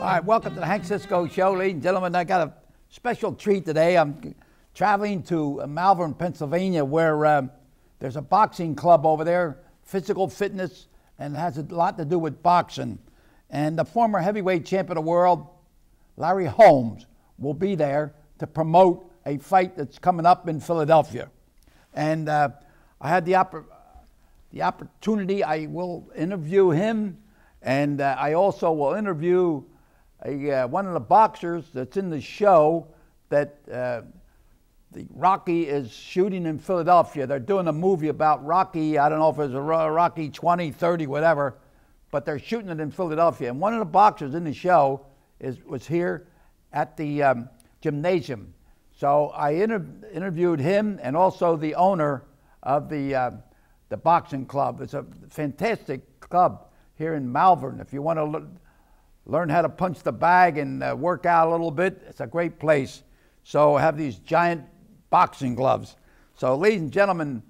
All right, welcome to the Hank Cisco Show, ladies and gentlemen. I got a special treat today. I'm traveling to Malvern, Pennsylvania, where there's a boxing club over there, physical fitness, and it has a lot to do with boxing. And the former heavyweight champion of the world, Larry Holmes, will be there to promote a fight that's coming up in Philadelphia. And I had the opportunity, I will interview him, and I also will interview one of the boxers that's in the show that the Rocky is shooting in Philadelphia. They're doing a movie about Rocky. I don't know if it's a Rocky 20, 30, whatever, but they're shooting it in Philadelphia. And one of the boxers in the show was here at the gymnasium. So I interviewed him and also the owner of the boxing club. It's a fantastic club here in Malvern. If you want to learn how to punch the bag and work out a little bit, it's a great place. So I have these giant boxing gloves. So ladies and gentlemen,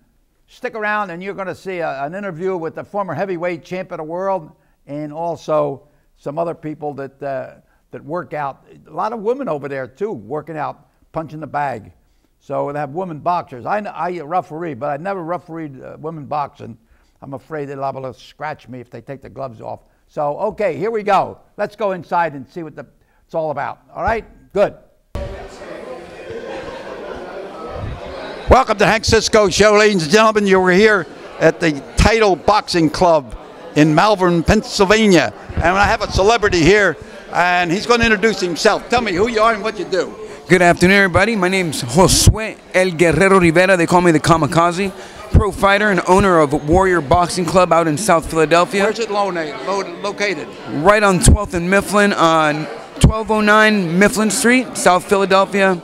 stick around and you're going to see an interview with the former heavyweight champion of the world and also some other people that work out. A lot of women over there too, working out, punching the bag. So they have women boxers. I referee, but I never refereed women boxing. I'm afraid they're liable to scratch me if they take the gloves off. So, okay, here we go. Let's go inside and see what it's all about. All right? Good. Welcome to Hank Cisco Show, ladies and gentlemen. You're here at the Title Boxing Club in Malvern, Pennsylvania. And I have a celebrity here, and he's going to introduce himself. Tell me who you are and what you do. Good afternoon, everybody. My name's Josue El Guerrero Rivera. They call me the Kamikaze. Pro fighter and owner of Warrior Boxing Club out in South Philadelphia. Where's it located? Right on 12th and Mifflin, on 1209 Mifflin Street, South Philadelphia.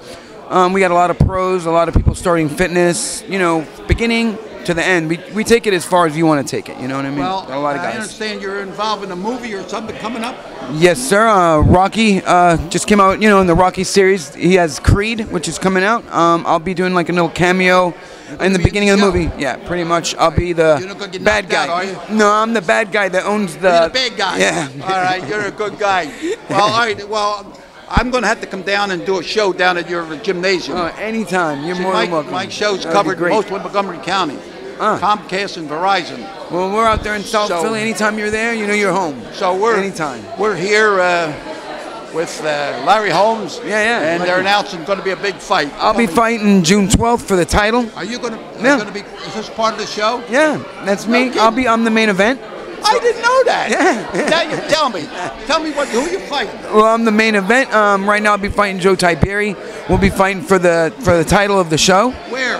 We got a lot of pros, a lot of people starting fitness, you know, beginning to the end. We take it as far as you want to take it, you know what I mean? Well, a lot of guys. I understand you're involved in a movie or something coming up? Yes, sir. Rocky just came out, you know, in the Rocky series. He has Creed, which is coming out. I'll be doing like a little cameo in the beginning of the movie. Yeah, pretty much. I'll be the bad guy. Are you? No, I'm the bad guy that owns the... You're the bad guy? Yeah. All right, you're a good guy. Well, all right, well, I'm going to have to come down and do a show down at your gymnasium. Anytime. You're more than welcome. My show's covered most of Montgomery County. Comcast and Verizon. Well, we're out there in South Philly. Anytime you're there, you know you're home. So we're here with Larry Holmes. Yeah. And they're announcing going to be a big fight. I'll be fighting June 12th for the title. Are you going to be? Is this part of the show? Yeah, that's me. I'm the main event. I didn't know that. Yeah. Now you tell me who you're fighting. Well, I'm the main event. Right now I'll be fighting Joe Tiberi. We'll be fighting for the title of the show. Where?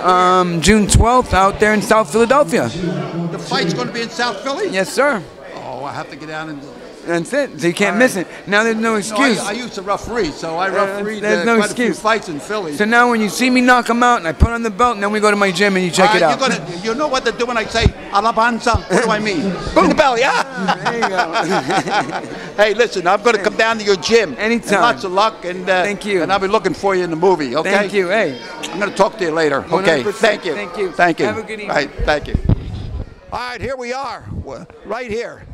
June 12th out there in South Philadelphia. The fight's going to be in South Philly? Yes, sir. Oh, I have to get down and... That's it. So you can't miss it. Now there's no excuse. I used to referee, so I refereed quite a few fights in Philly. So now when you see me knock them out and I put on the belt, and then we go to my gym and you check it out. You know what to do when I say alabanza? What do I mean? Boom the belly. There you go. Hey, listen, I'm going to come down to your gym. Anytime. And lots of luck. And thank you. And I'll be looking for you in the movie, okay? Thank you. Hey. I'm going to talk to you later. 100%. Okay. Thank you. Thank you. Thank you. Have a good evening. All right. Thank you. All right, here we are. Right here.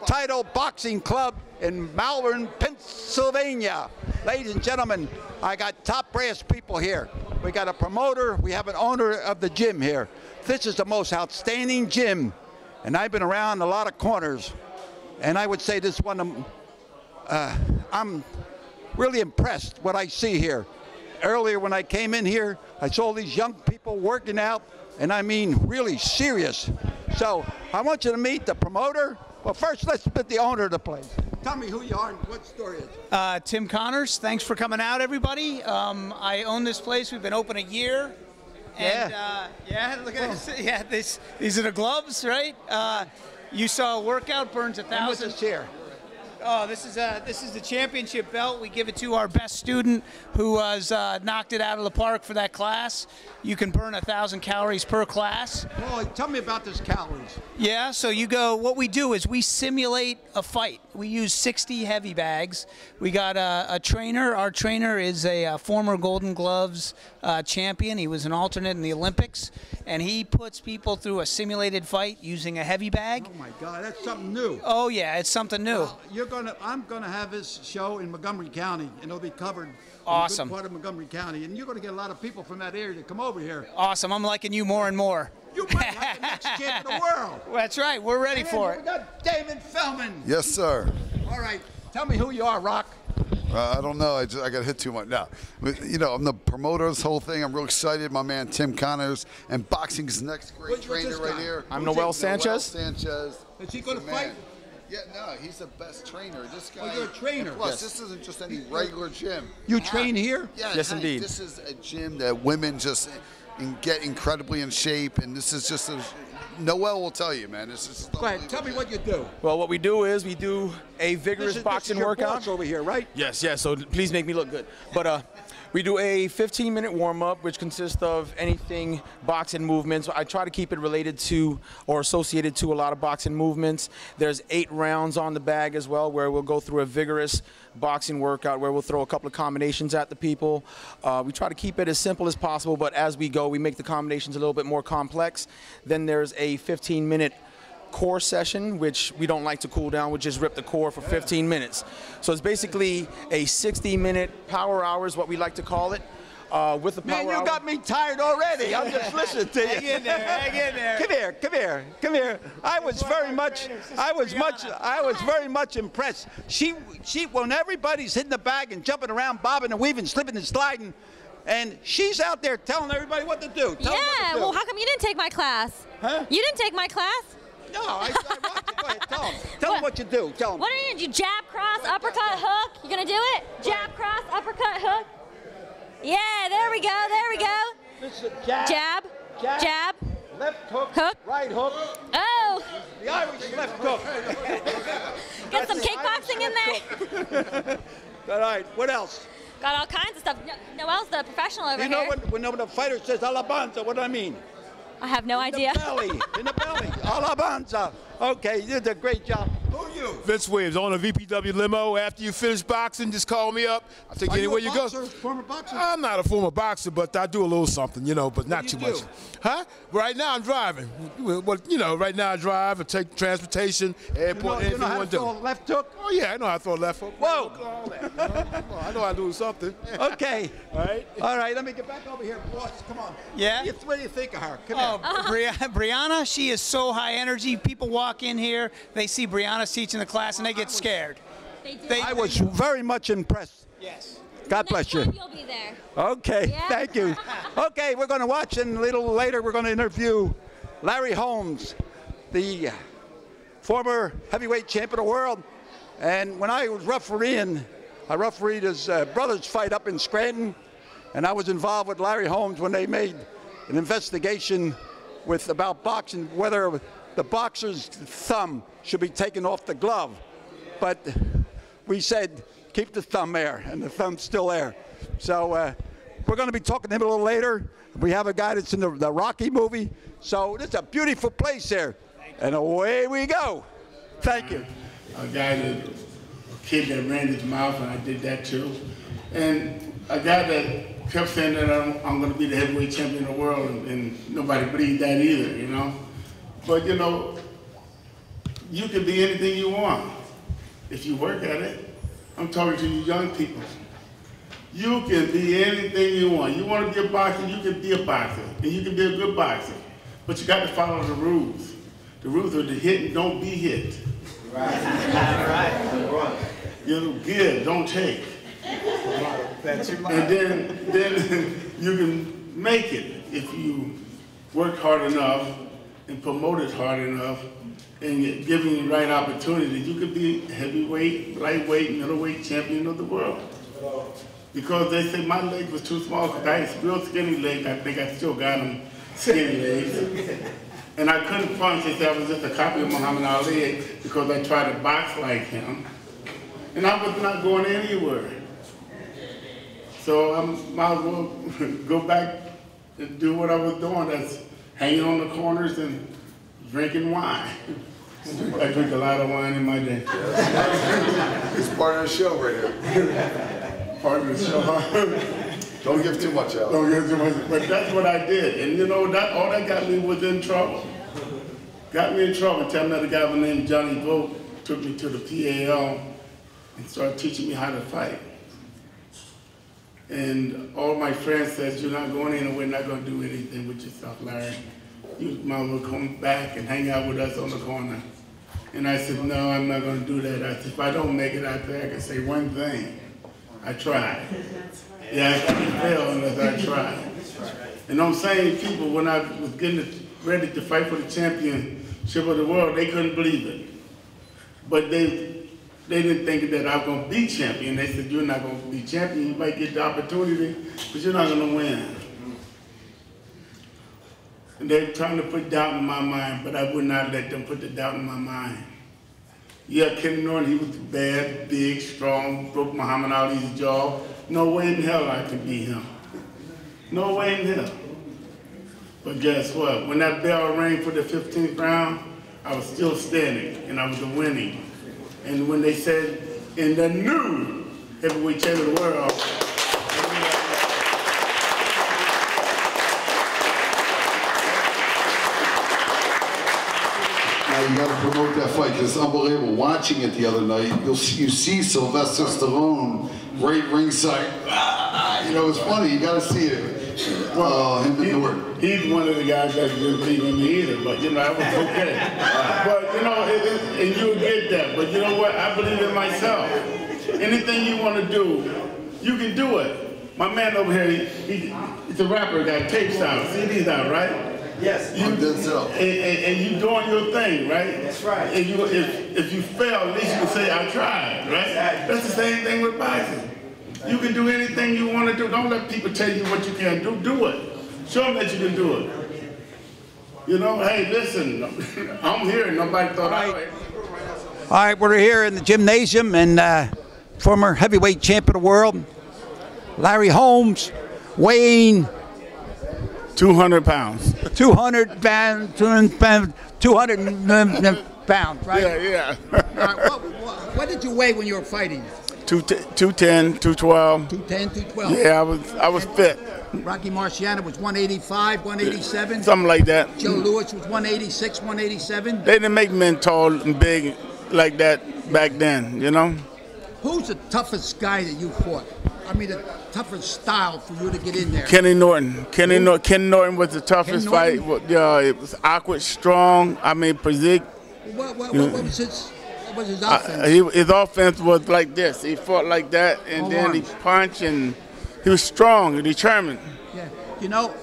Title Boxing Club in Malvern, Pennsylvania. Ladies and gentlemen, I got top brass people here. We got a promoter, we have an owner of the gym here. This is the most outstanding gym, and I've been around a lot of corners, and I would say this one, I'm really impressed what I see here. Earlier when I came in here, I saw these young people working out, and I mean really serious. So I want you to meet the promoter. Well, first, let's meet the owner of the place. Tell me who you are and what the story is. Tim Connors. Thanks for coming out, everybody. I own this place. We've been open a year. And, look at this. Yeah, these are the gloves, right? You saw a workout, burns 1,000. What's this here? Oh, this is the championship belt. We give it to our best student who has knocked it out of the park for that class. You can burn 1,000 calories per class. Well, tell me about this calories. Yeah, so you go, what we do is we simulate a fight. We use 60 heavy bags. We got a trainer. Our trainer is a former Golden Gloves champion. He was an alternate in the Olympics. And he puts people through a simulated fight using a heavy bag. Oh, my God, that's something new. Oh, yeah, it's something new. Well, you're I'm gonna have this show in Montgomery County, and it'll be covered. Awesome. In a good part of Montgomery County, and you're gonna get a lot of people from that area to come over here. Awesome. I'm liking you more and more. You might have the next champ of the world. That's right. We're ready for it. We got David Feldman. Yes, sir. All right. Tell me who you are, Rock. I don't know. I got hit too much. No, you know, I'm the promoter of this whole thing. I'm real excited. My man Tim Connors, and boxing's next great trainer right here. I'm Noel Sanchez. Sanchez. Is he going to fight? Yeah, no, he's the best trainer. This guy. Oh, you're a trainer. Plus, Yes. This isn't just any regular gym. You train here? Yeah, Yes, hey, indeed. This is a gym that women just get incredibly in shape, and this is just a. Noel will tell you, man. This is. Go ahead. Tell me what you do. Well, what we do is we do a vigorous boxing your workout. boss over here, right? Yes, yes. So please make me look good. But we do a 15-minute warm-up, which consists of anything boxing movements. I try to keep it related to or associated to a lot of boxing movements. There's 8 rounds on the bag as well, where we'll go through a vigorous boxing workout where we'll throw a couple of combinations at the people. We try to keep it as simple as possible, but as we go, we make the combinations a little bit more complex. Then there's a 15-minute core session, which we don't like to cool down. We just rip the core for 15 minutes. So it's basically a 60-minute power hour is what we like to call it. With the power Man, you hour. got me tired already. I'm just listening to you. Hang in there. Hang in there. Come here, come here, come here. I was very much impressed. She, when everybody's hitting the bag and jumping around, bobbing and weaving, slipping and sliding, and she's out there telling everybody what to do. Tell them what to do. Well, how come you didn't take my class? Huh? You didn't take my class? No, I watched it. Go ahead, tell them. Tell them what you do. Tell them. What are you gonna do? Jab, cross, uppercut, hook? You gonna do it? Jab, cross, uppercut, hook? Yeah, there we go, there we go. This is jab, Jab, jab, left hook, hook. right hook, Oh, the Irish left hook. get some kickboxing in there. All right, what else? Got all kinds of stuff. Noel's the professional over You know here. when a fighter says alabanza, what do I mean? I have no idea. In the belly, in the belly. Alabanza. Okay, you did a great job. Who are you? Vince Williams, on a VPW limo. After you finish boxing, just call me up. I'll take you anywhere you go. Former boxer? I'm not a former boxer, but I do a little something, you know, but not too do you much. do? Huh? Right now I'm driving. Well, you know, right now I drive, I take transportation, airport, You know how to anything throw you a left hook? Oh yeah, I know how to throw a left hook. Whoa. All that, you know? I know how to do something. Okay. All right. All right, let me get back over here. Boss, come on. Yeah? What do you think of her? Come Oh, here. Brianna, she is so high energy. People walk in here, they see Brianna teaching the class, and they get scared. They I was very much impressed. Yes. God bless you. You'll be there. Okay, Yeah. thank you. Okay, we're going to watch, and a little later we're going to interview Larry Holmes, the former heavyweight champion of the world. And when I was refereeing, I refereed his brother's fight up in Scranton, and I was involved with Larry Holmes when they made an investigation about boxing, whether the boxer's thumb should be taken off the glove. But we said, keep the thumb there, and the thumb's still there. So we're going to be talking to him a little later. We have a guy that's in the Rocky movie. So it's a beautiful place here. And away we go. Thank you. A guy that, a kid that ran his mouth, and I did that too. And a guy that kept saying that I'm going to be the heavyweight champion of the world, and nobody believed that either, you know. But you know, you can be anything you want if you work at it. I'm talking to you young people. You can be anything you want. You want to be a boxer, you can be a boxer, and you can be a good boxer. But you got to follow the rules. The rules are to hit and don't be hit. Right. You know, give, don't take. And then you can make it if you work hard enough and promote it hard enough and given the right opportunity. You could be heavyweight, lightweight, middleweight champion of the world. Because they said my leg was too small because I had real skinny legs. I think I still got them skinny legs. And I couldn't punch. They said I was just a copy of Muhammad Ali because I tried to box like him. And I was not going anywhere. So I might as well go back and do what I was doing. That's hanging on the corners and drinking wine. I drink a lot of wine in my day. It's part of the show right here. Part of the show. Don't give too much out. Don't give too much. But that's what I did. And you know, all that got me was in trouble. Got me in trouble. Tell me the guy named Johnny Vogt took me to the PAL and started teaching me how to fight. And all my friends said, you're not going anywhere, not going to do anything with yourself, Larry. You might as well come back and hang out with us on the corner. And I said, no, I'm not going to do that. I said, if I don't make it out there, I can say one thing. I tried. Yeah, I can fail unless I try. And I'm saying people, when I was getting ready to fight for the championship of the world, they couldn't believe it. But they didn't think that I was going to be champion. They said, you're not going to be champion. You might get the opportunity, but you're not going to win. And they're trying to put doubt in my mind, but I would not let them put the doubt in my mind. Yeah, Kenny Norton, he was bad, big, strong, broke Muhammad Ali's jaw. No way in hell I could beat him. No way in hell. But guess what? When that bell rang for the 15th round, I was still standing, and I was winning. And when they said, in the new heavyweight champion of the world, You got to promote that fight because it's unbelievable. Watching it the other night, you see Sylvester Stallone right ringside. You know, it's funny. You got to see it. Well, he's one of the guys that didn't believe in me either, but you know, I was okay. But you know, and you'll get that. But you know what? I believe in myself. Anything you want to do, you can do it. My man over here, he's a rapper, got tapes out, CDs out, right? Yes. And you doing your thing, right? That's right. And if you fail, at least you can say, I tried, right? Exactly. That's the same thing with boxing. You can do anything you want to do. Don't let people tell you what you can't do. Do it. Show them that you can do it. You know, hey, listen, I'm here. Nobody thought I would. All right, we're here in the gymnasium, and former heavyweight champion of the world, Larry Holmes, weighing 200 pounds. 200 pounds, 200 pounds, right? Yeah. All right, what did you weigh when you were fighting? 210, 212. 210, 212. Yeah, I was fit. Rocky Marciano was 185, 187. Something like that. Joe Louis was 186, 187. They didn't make men tall and big like that back then, you know? Who's the toughest guy that you fought? I mean, the toughest style for you to get in there? Kenny Norton. Kenny Norton was the toughest fight. Yeah, it was awkward, strong. I mean, physique. What was his offense? His offense was like this. He fought like that, and then he punched, and he was strong and determined. Yeah, you know,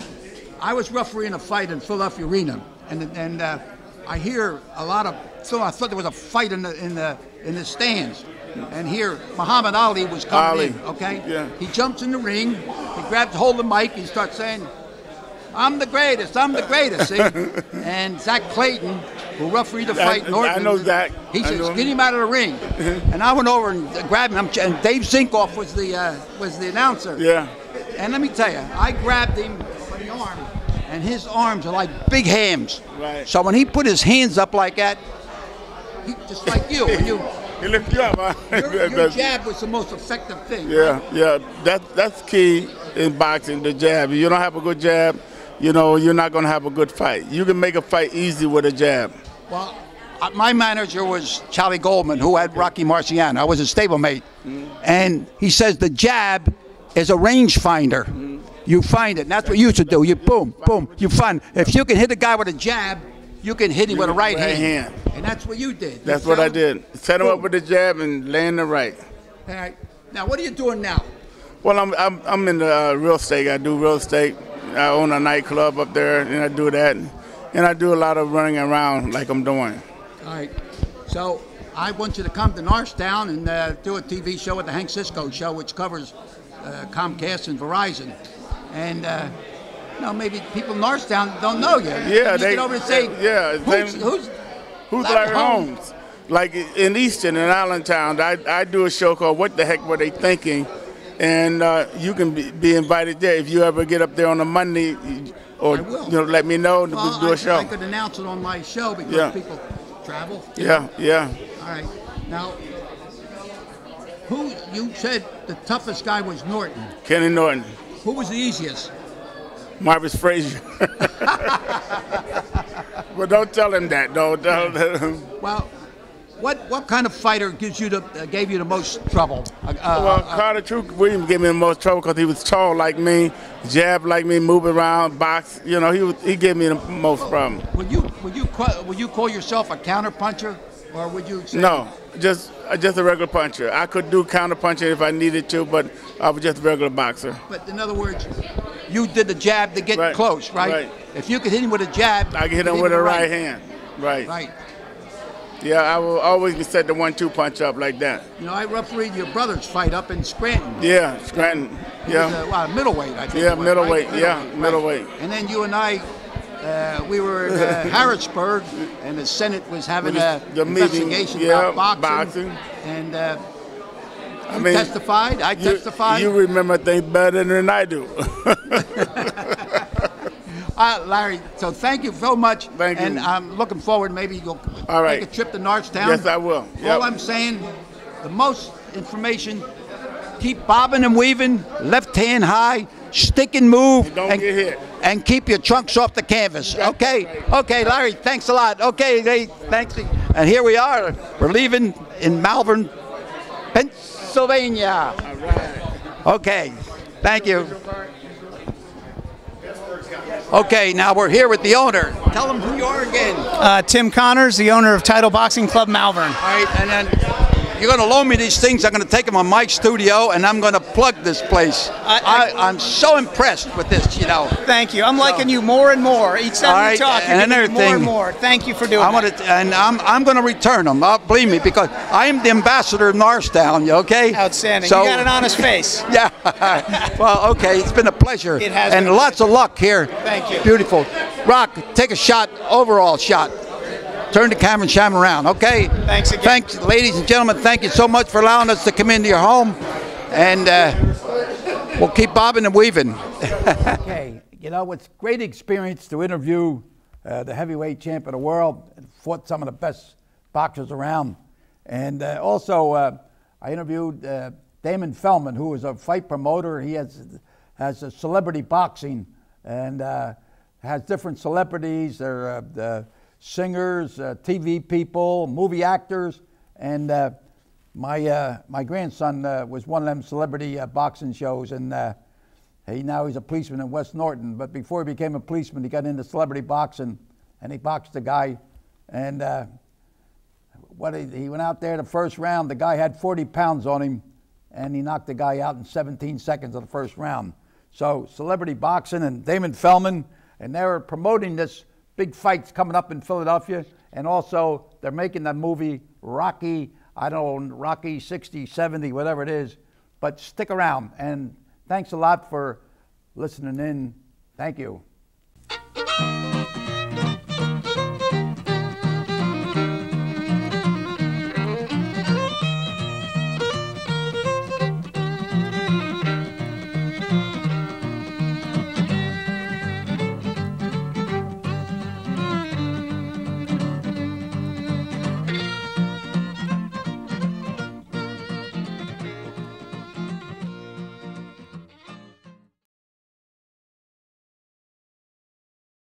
I was refereeing a fight in Philadelphia Arena, and I hear a lot of. So I thought there was a fight in the stands. And here, Muhammad Ali was coming in, okay? Yeah. He jumps in the ring, he grabs hold of the mic, he starts saying, I'm the greatest, see? And Zach Clayton, who refereed the fight, I know Zach. He says, get him out of the ring. And I went over and grabbed him, and Dave Zinkoff was the announcer. Yeah. And let me tell you, I grabbed him by the arm, and his arms are like big hams. Right. So when he put his hands up like that, he, just like you, when you... He lift you up, huh? Your jab was the most effective thing. Yeah, right? yeah. That's key in boxing, the jab. If you don't have a good jab, you know, you're not going to have a good fight. You can make a fight easy with a jab. Well, my manager was Charlie Goldman, who had Rocky Marciano. I was his stablemate. And he says the jab is a range finder. You find it, and that's what you should do. You boom, boom, you find. If you can hit a guy with a jab, you can hit him with a right hand. And that's what you did. That's what I did. Set him up with the jab and land the right. All right. Now, what are you doing now? Well, I'm in the real estate. I do real estate. I own a nightclub up there, and I do that. And I do a lot of running around like I'm doing. All right. So I want you to come to Norristown and do a TV show at the Hank Cisco Show, which covers Comcast and Verizon. And maybe people in Norristown don't know you. Yeah, they get over and say, who's Larry Holmes? Like in Easton and Allentown, I do a show called What the Heck Were They Thinking? And you can be invited there if you ever get up there on a Monday, or let me know and we'll do a show. I could announce it on my show because people travel. Yeah. All right. Now, you said the toughest guy was Norton. Kenny Norton. Who was the easiest? Marvis Frazier. But don't tell him that. Don't tell him. Well, what kind of fighter gives you gave you the most trouble? Carter True Williams gave me the most trouble because he was tall like me, jab like me, move around, box. You know, he gave me the most problem. Would you call yourself a counter puncher, or would you say No, just a regular puncher. I could do counter punching if I needed to, but I was just a regular boxer. But in other words, you did the jab to get close, right? Right. If you could hit him with a jab, I can hit him with a right hand. Right. Right. Yeah, I will always be set the 1-2 punch up like that. You know, I refereed your brother's fight up in Scranton. Yeah, Scranton. Yeah. It was, middleweight, I think. Yeah, it was, middleweight. Right? Yeah, middleweight. And then you and I, we were in Harrisburg, and the Senate was having the investigation meeting, about boxing. And you testified. I testified. You remember things better than I do. Larry, so thank you so much. Thank you. And I'm looking forward, maybe you'll right. take a trip to Norristown. Yes, I will. Yep. All I'm saying, the most information, keep bobbing and weaving, left hand high, stick and move. Don't get hit. And keep your trunks off the canvas. Okay, right. Okay, Larry, thanks a lot. Okay, thanks. And here we are. We're leaving in Malvern, Pennsylvania. All right. Okay, thank you. Okay, now we're here with the owner. Tell them who you are again. Tim Connors, the owner of Title Boxing Club Malvern. All right, and then you're going to loan me these things. I'm going to take them on my studio, and I'm going to plug this place. I'm so impressed with this, you know. Thank you. I'm liking you more and more. Each time we talk, you're giving me more and more. Thank you for doing that. And I'm going to return them. Believe me, because I am the ambassador of Norristown, okay? Outstanding. So, you got an honest face. Yeah. Well, okay. It's been a pleasure. It has and been. Lots of luck here. Thank you. Beautiful. Rock, take a shot, overall shot. Turn the camera and shine around, okay? Thanks again. Thanks, ladies and gentlemen. Thank you so much for allowing us to come into your home. And we'll keep bobbing and weaving. Okay. You know, it's a great experience to interview the heavyweight champ of the world. Fought some of the best boxers around. And also, I interviewed Damon Feldman, who is a fight promoter. He has a celebrity boxing and has different celebrities. They're singers, TV people, movie actors, and my grandson was one of them celebrity boxing shows, and he's a policeman in West Norton. But before he became a policeman, he got into celebrity boxing, and he boxed a guy, and he went out there the first round. The guy had 40 pounds on him, and he knocked the guy out in 17 seconds of the first round. So celebrity boxing and Damon Feldman, and they were promoting this big fights coming up in Philadelphia, and also they're making that movie Rocky, I don't know, Rocky 60, 70, whatever it is, but stick around, and thanks a lot for listening in. Thank you.